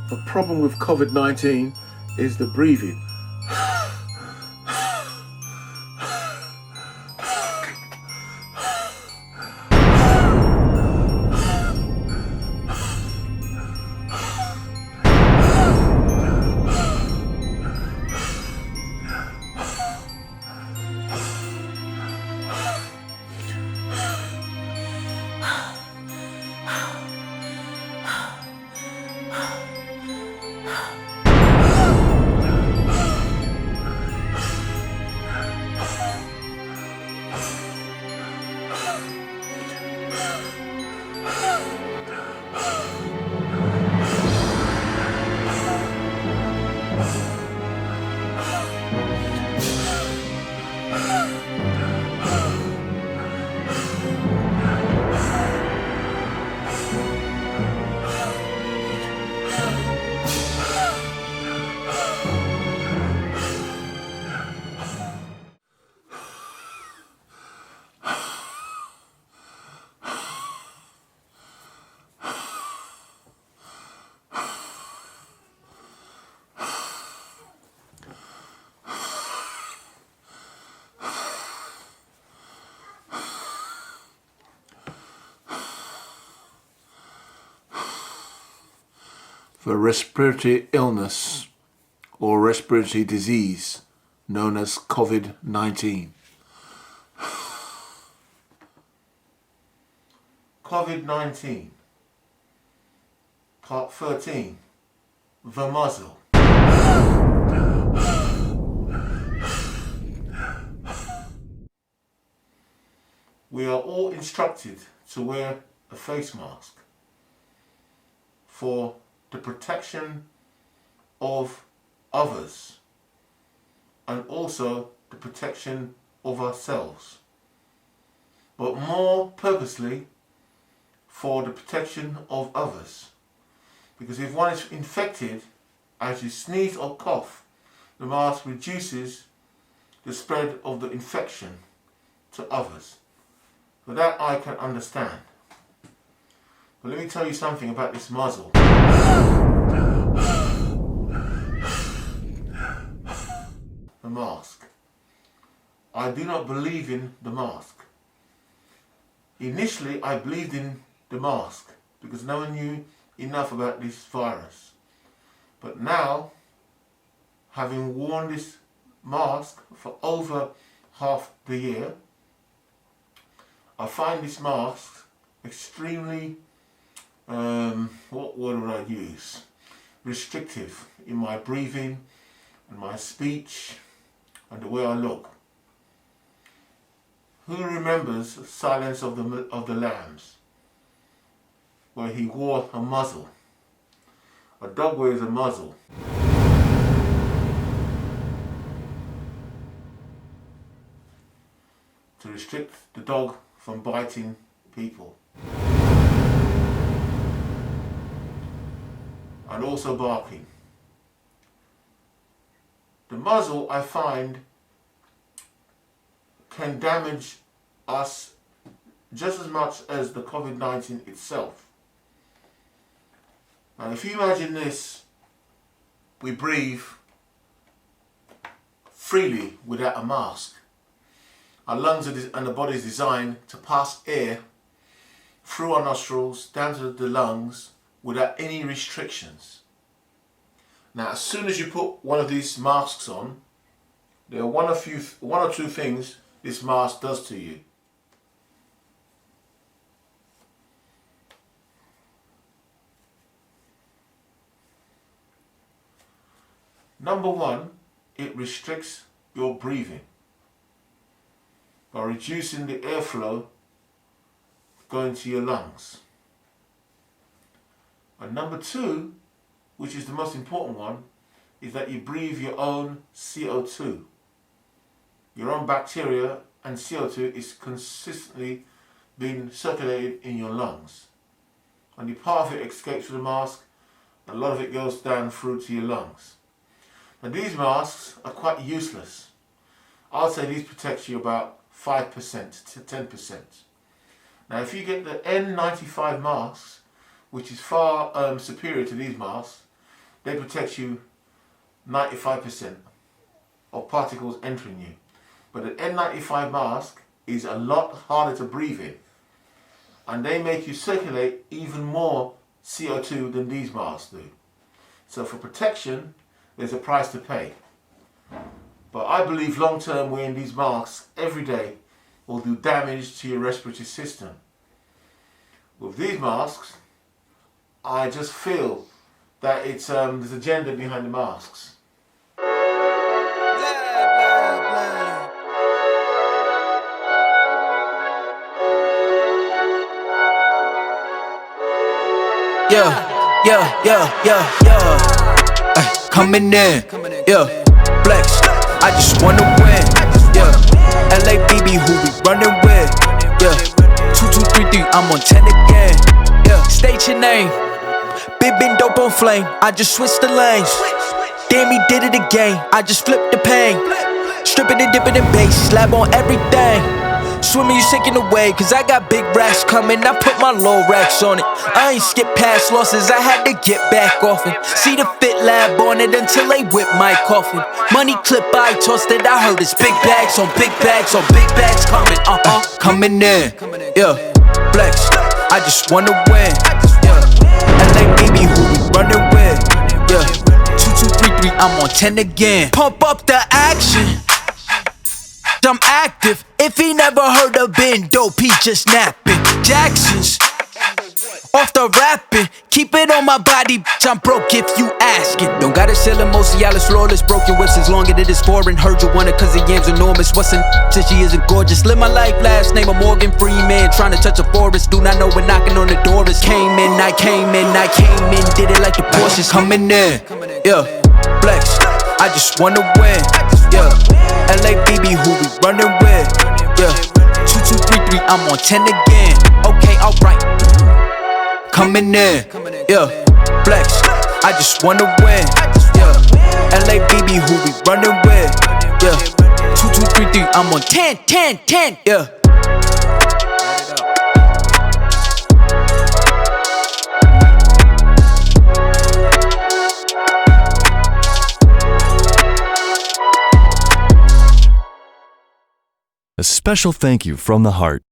The problem with COVID-19 is the breathing. For respiratory illness or respiratory disease known as COVID-19. COVID-19, Part 13, the muzzle. We are all instructed to wear a face mask for the protection of others and also the protection of ourselves, but more purposely for the protection of others, because if one is infected, as you sneeze or cough, the mask reduces the spread of the infection to others. So that I can understand. But let me tell you something about this muzzle. The mask. I do not believe in the mask. Initially, I believed in the mask because no one knew enough about this virus. But now, having worn this mask for over half the year, I find this mask extremely what word would I use? Restrictive in my breathing and my speech and the way I look. Who remembers Silence of the Lambs, where he wore a muzzle? A dog wears a muzzle. To restrict the dog from biting people. And also barking. The muzzle, I find, can damage us just as much as the COVID-19 itself. Now if you imagine this, we breathe freely without a mask. Our lungs and the body is designed to pass air through our nostrils down to the lungs without any restrictions. Now, as soon as you put one of these masks on, there are one or two things this mask does to you. Number one, it restricts your breathing by reducing the airflow going to your lungs. And number two, which is the most important one, is that you breathe your own CO2. Your own bacteria and CO2 is consistently being circulated in your lungs. Only part of it escapes through the mask, and a lot of it goes down through to your lungs. Now these masks are quite useless. I'll say these protect you about 5% to 10%. Now if you get the N95 masks, which is far superior to these masks, they protect you 95% of particles entering you. But an N95 mask is a lot harder to breathe in, and they make you circulate even more CO2 than these masks do. So for protection, there's a price to pay. But I believe long term wearing these masks every day will do damage to your respiratory system. With these masks, I just feel that there's agenda behind the masks. Coming in, flex. I just wanna win, LABB, who we running with, 2233, I'm on 10 again, State your name, been dope on flame. I just switched the lanes. Damn, he did it again. I just flipped the pain. Stripping and dipping in bass, slab on everything. Swimming, you sinking away, cause I got big racks coming. I put my low racks on it. I ain't skip past losses, I had to get back off it. See the fit lab on it until they whip my coffin. Money clip, I tossed it, I heard it's big bags on big bags on big bags coming, coming in, flex, I just wanna win, LABB, who we running with, 2233, I'm on 10 again. Pump up the action, I'm active. If he never heard of Ben Dope, he just napping. Jackson's off the rapping. Keep it on my body, bitch, I'm broke if you asking. Don't gotta sell him, Cialis, flawless. Broken whips as long as it is foreign. Heard you want it cause the yam's enormous. What's in since she isn't gorgeous? Live my life, last name of Morgan Freeman. Trying to touch a forest, do not know when knocking on the door is. Came in, I came in, I came in. Did it like the Porsches. Coming in, flex, I just wanna win, LABB, who we running with, 2233, I'm on 10 again. Okay, alright. Coming in, flex, I just wanna win, LABB, who we running with, 2233, I'm on 10. A special thank you from the heart